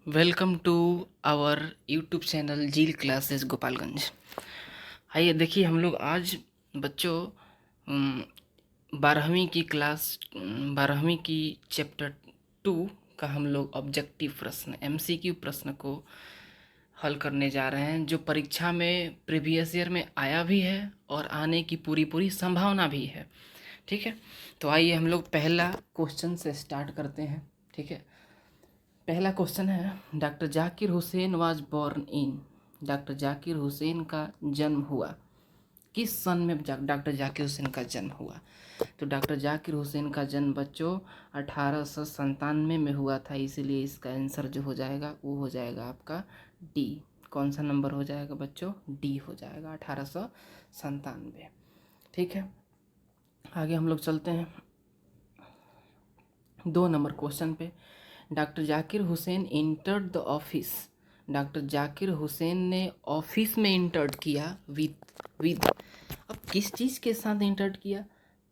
Welcome to our YouTube channel Zeal Classes Gopalganj. आइए देखिए हम लोग आज बच्चों 12वीं की क्लास 12वीं की चैप्टर 2 का हम लोग ऑब्जेक्टिव प्रश्न एमसीक्यू प्रश्न को हल करने जा रहे हैं, जो परीक्षा में प्रीवियस ईयर में आया भी है और आने की पूरी पूरी संभावना भी है। ठीक है, तो आइए हम लोग पहला क्वेश्चन से स्टार्ट करते हैं। ठीक है, पहला क्वेश्चन है, doctor Zakir Hussain was born in. Doctor Zakir Hussain का जन्म हुआ किस सन में? डॉक्टर जाकिर हुसैन का जन्म हुआ, तो डॉक्टर जाकिर हुसैन का जन्म बच्चों 1897 में हुआ था। इसीलिए इसका आंसर जो हो जाएगा वो हो जाएगा आपका डी। कौन सा नंबर हो जाएगा बच्चों? डी हो जाएगा, 1897। ठीक है, आगे हम लोग चलते हैं 2 नंबर क्वेश्चन पे। Doctor Zakir Hussain entered the office. Doctor Zakir Hussain ने ऑफिस में इंटर्ड किया विद अब किस चीज़ के साथ इंटर्ड किया?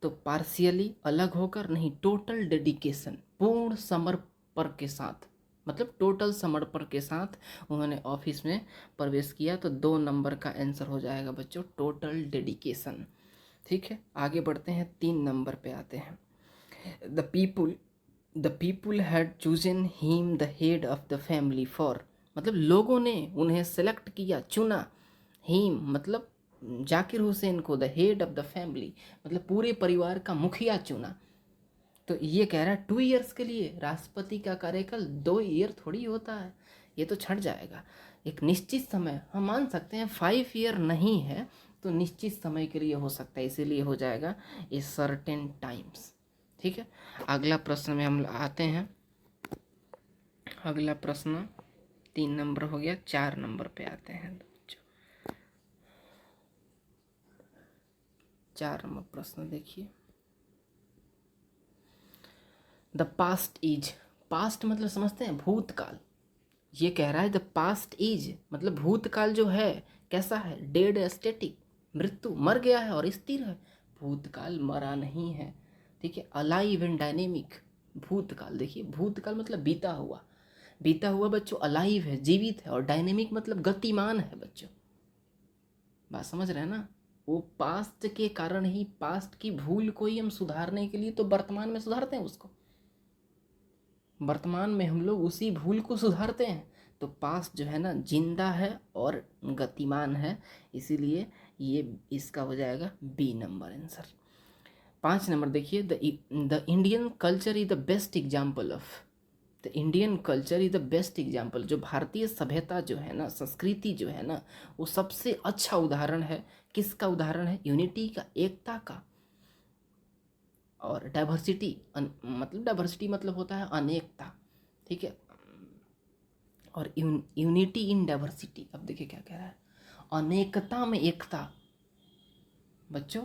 तो पार्शियली, अलग होकर नहीं, टोटल डेडिकेशन, पूर्ण समर्पण के साथ, मतलब टोटल समर्पण के साथ उन्होंने ऑफिस में प्रवेश किया। तो 2 नंबर का आंसर हो जाएगा बच्चों टोटल डेडिकेशन। ठीक है, आगे बढ़ते हैं 3 नंबर पे आते हैं। The people had chosen him the head of the family for, मतलब लोगों ने उन्हें सेलेक्ट किया, चुना। हिम मतलब जाकिर हुसैन को, the head of the family मतलब पूरे परिवार का मुखिया चुना। तो ये कह रहा है 2 ईयर्स के लिए। राष्ट्रपति का कार्यकाल 2 ईयर थोड़ी होता है, ये तो छट जाएगा। एक निश्चित समय हम मान सकते हैं, 5 ईयर नहीं है तो निश्चित समय के लिए हो सकता है, इसीलिए हो जाएगा ए सर्टेन टाइम्स। ठीक है, अगला प्रश्न में हम आते हैं। अगला प्रश्न 3 नंबर हो गया, 4 नंबर पे आते हैं। 4 नंबर प्रश्न देखिए, द पास्ट इज। पास्ट मतलब समझते हैं भूतकाल। ये कह रहा है द पास्ट इज मतलब भूतकाल जो है कैसा है? डेड, स्टैटिक, मृत्यु, मर गया है और स्थिर है। भूतकाल मरा नहीं है। ठीक है, अलाइव एंड डायनेमिक। भूतकाल देखिए, भूतकाल मतलब बीता हुआ, बीता हुआ बच्चों अलाइव है, जीवित है, और डायनेमिक मतलब गतिमान है बच्चों। बात समझ रहे हैं ना? वो पास्ट के कारण ही, पास्ट की भूल को ही हम सुधारने के लिए तो वर्तमान में सुधारते हैं उसको। वर्तमान में हम लोग उसी भूल को सुधारते हैं। तो पास्ट जो है ना जिंदा है और गतिमान है, इसीलिए ये इसका हो जाएगा बी नंबर आंसर। 5 नंबर देखिए, the Indian culture is the best example of. The Indian culture is the best example, जो भारतीय सभ्यता जो है ना, संस्कृति जो है ना, वो सबसे अच्छा उदाहरण है। किसका उदाहरण है? यूनिटी का, एकता का। और डाइवर्सिटी मतलब डाइवर्सिटी मतलब होता है अनेकता। ठीक है, और यूनिटी इन डाइवर्सिटी। अब देखिए क्या कह रहा है, अनेकता में एकता। बच्चों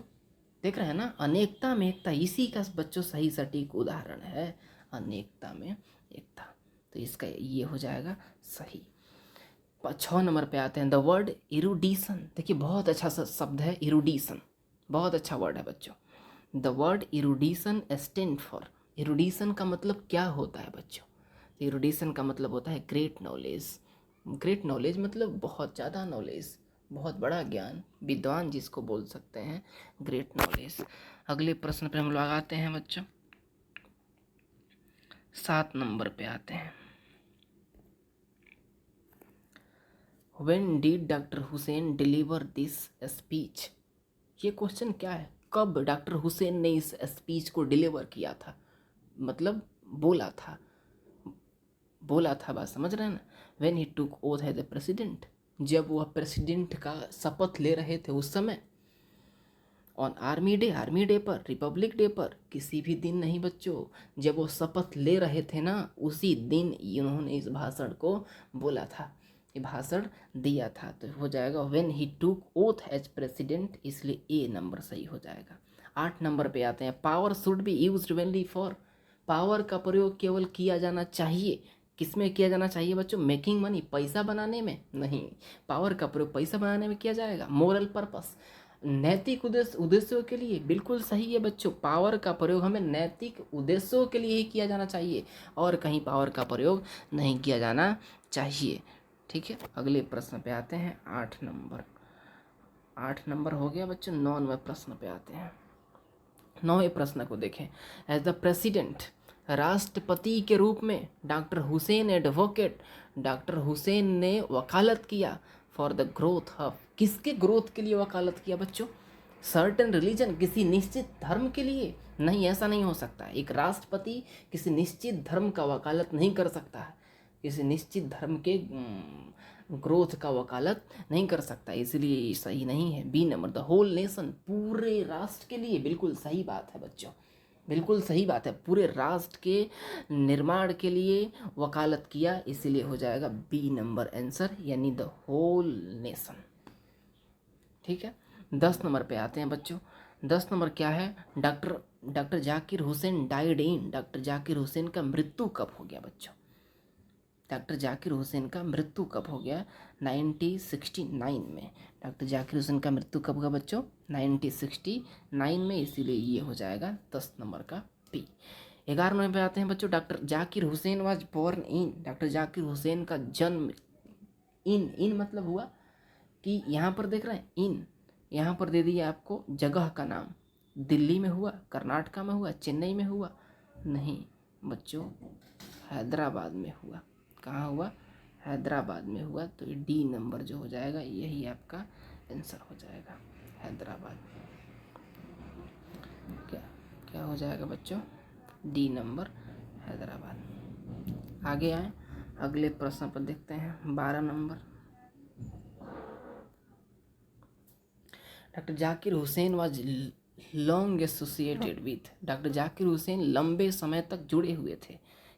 देख रहे हैं ना, अनेकता में एकता, इसी का बच्चों सही सटीक उदाहरण है, अनेकता में एकता। तो इसका ये हो जाएगा सही। 6 नंबर पे आते हैं, द वर्ड इरुडिशन। देखिए बहुत अच्छा सा शब्द है इरुडिशन, बहुत अच्छा वर्ड है बच्चों। The word erudition stand for. Erudition का मतलब क्या होता है बच्चों? इरुडिशन का मतलब होता है ग्रेट नॉलेज। ग्रेट नॉलेज मतलब बहुत ज़्यादा नॉलेज, बहुत बड़ा ज्ञान, विद्वान जिसको बोल सकते हैं, ग्रेट नॉलेज। अगले प्रश्न पे हम लोग आते हैं बच्चों, 7 नंबर पे आते हैं। When did doctor Hussain deliver this speech. ये क्वेश्चन क्या है? कब डॉक्टर हुसैन ने इस स्पीच को डिलीवर किया था, मतलब बोला था, बोला था। बात समझ रहे हैं ना? When he took oath as a president, जब वह प्रेसिडेंट का शपथ ले रहे थे उस समय। ऑन आर्मी डे पर, रिपब्लिक डे पर, किसी भी दिन नहीं बच्चों, जब वो शपथ ले रहे थे ना उसी दिन इन्होंने इस भाषण को बोला था, ये भाषण दिया था। तो हो जाएगा when he took oath as president, इसलिए ए नंबर सही हो जाएगा। 8 नंबर पे आते हैं, power should be used vainly for. Power का प्रयोग केवल किया जाना चाहिए, किसमें किया जाना चाहिए बच्चों? मेकिंग मनी, पैसा बनाने में नहीं। पावर का प्रयोग पैसा बनाने में किया जाएगा, मोरल पर्पस। नैतिक उद्देश्यों के लिए, बिल्कुल सही है बच्चों। पावर का प्रयोग हमें नैतिक उद्देश्यों के लिए ही किया जाना चाहिए और कहीं पावर का प्रयोग नहीं किया जाना चाहिए। ठीक है, अगले प्रश्न पे आते हैं। 8 नंबर हो गया बच्चों। 9वें प्रश्न पे आते हैं। 9वें प्रश्न को देखें। एज द प्रेसिडेंट, राष्ट्रपति के रूप में doctor Hussain advocate, doctor Hussain ने वकालत किया फॉर द ग्रोथ ऑफ, किसके ग्रोथ के लिए वकालत किया बच्चों? सर्टेन रिलीजन, किसी निश्चित धर्म के लिए? नहीं, ऐसा नहीं हो सकता। एक राष्ट्रपति किसी निश्चित धर्म का वकालत नहीं कर सकता है, किसी निश्चित धर्म के ग्रोथ का वकालत नहीं कर सकता, इसलिए ये सही नहीं है। B number, the whole nation, पूरे राष्ट्र के लिए, बिल्कुल सही बात है बच्चों, बिल्कुल सही बात है। पूरे राष्ट्र के निर्माण के लिए वकालत किया, इसीलिए हो जाएगा बी नंबर आंसर, यानी द होल नेशन। ठीक है, 10 नंबर पे आते हैं बच्चों। 10 नंबर क्या है? Doctor Zakir Hussain died in, doctor Zakir Hussain का मृत्यु कब हो गया बच्चों? डॉक्टर जाकिर हुसैन का मृत्यु कब हो गया? 1969 में। डॉक्टर जाकिर हुसैन का मृत्यु कब हुआ बच्चों? 1969 में, इसीलिए ये हो जाएगा 10 नंबर का पी। 11 नंबर पे आते हैं बच्चों। Doctor Zakir Hussain was born in, doctor Zakir Hussain का जन्म इन मतलब हुआ कि यहाँ पर देख रहे हैं इन, यहाँ पर दे दिया आपको जगह का नाम। दिल्ली में हुआ, कर्नाटका में हुआ, चेन्नई में हुआ? नहीं बच्चों, हैदराबाद में हुआ। कहाँ हुआ? हैदराबाद में हुआ। तो ये डी नंबर जो हो जाएगा, यही आपका आंसर हो जाएगा, हैदराबाद। क्या हो जाएगा बच्चों? D number, Hyderabad. आगे आए, अगले प्रश्न पर देखते हैं। 12 number. Doctor Zakir Hussain was long associated with, doctor Zakir Hussain लंबे समय तक जुड़े हुए थे।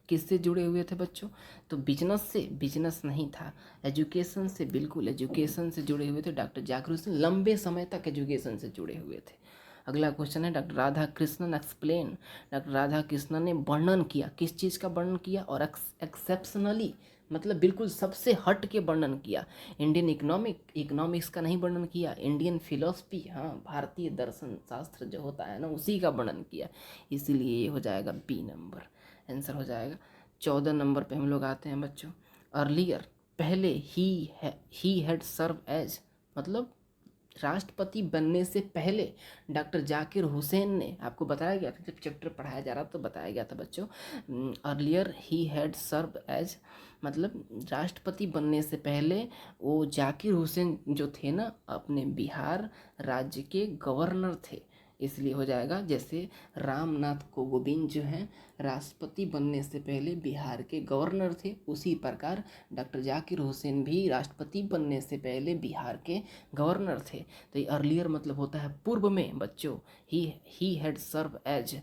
किससे जुड़े हुए थे बच्चों? तो बिजनेस से, बिजनेस नहीं था, एजुकेशन से, बिल्कुल एजुकेशन से जुड़े हुए थे। डॉक्टर जाकिर हुसैन लंबे समय तक एजुकेशन से जुड़े हुए थे। अगला क्वेश्चन है, doctor Radha Krishnan explain, doctor Radha Krishnan ने वर्णन किया, किस चीज़ का वर्णन किया? और एक्सेप्शनली मतलब बिल्कुल सबसे हट के वर्णन किया। इंडियन इकोनॉमिक्स का नहीं वर्णन किया, इंडियन फिलोसफी, हाँ भारतीय दर्शन शास्त्र जो होता है ना, उसी का वर्णन किया, इसीलिए ये हो जाएगा बी नंबर आंसर हो जाएगा। 14 नंबर पे हम लोग आते हैं बच्चों। अर्लियर, पहले ही हैड सर्व एज, मतलब राष्ट्रपति बनने से पहले डॉक्टर जाकिर हुसैन ने, आपको बताया गया था जब चैप्टर पढ़ाया जा रहा था तो बताया गया था बच्चों, earlier he had served as, मतलब राष्ट्रपति बनने से पहले वो जाकिर हुसैन जो थे ना, अपने बिहार राज्य के गवर्नर थे, इसलिए हो जाएगा। जैसे रामनाथ कोविंद जो हैं राष्ट्रपति बनने से पहले बिहार के गवर्नर थे, उसी प्रकार डॉक्टर जाकिर हुसैन भी राष्ट्रपति बनने से पहले बिहार के गवर्नर थे। तो ये अर्लियर मतलब होता है पूर्व में बच्चों। ही हैड सर्व एज,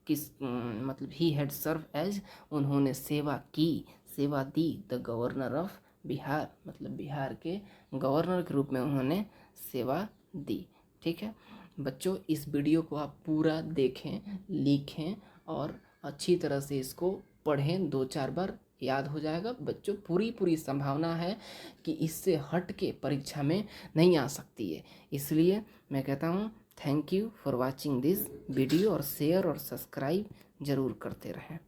मतलब ही हैड सर्व एज, उन्होंने सेवा की, सेवा दी, द गवर्नर ऑफ बिहार, मतलब बिहार के गवर्नर के रूप में उन्होंने सेवा दी। ठीक है बच्चों, इस वीडियो को आप पूरा देखें, लिखें और अच्छी तरह से इसको पढ़ें, 2-4 बार याद हो जाएगा बच्चों। पूरी संभावना है कि इससे हट के परीक्षा में नहीं आ सकती है, इसलिए मैं कहता हूँ thank you for watching this video, और शेयर और सब्सक्राइब ज़रूर करते रहें।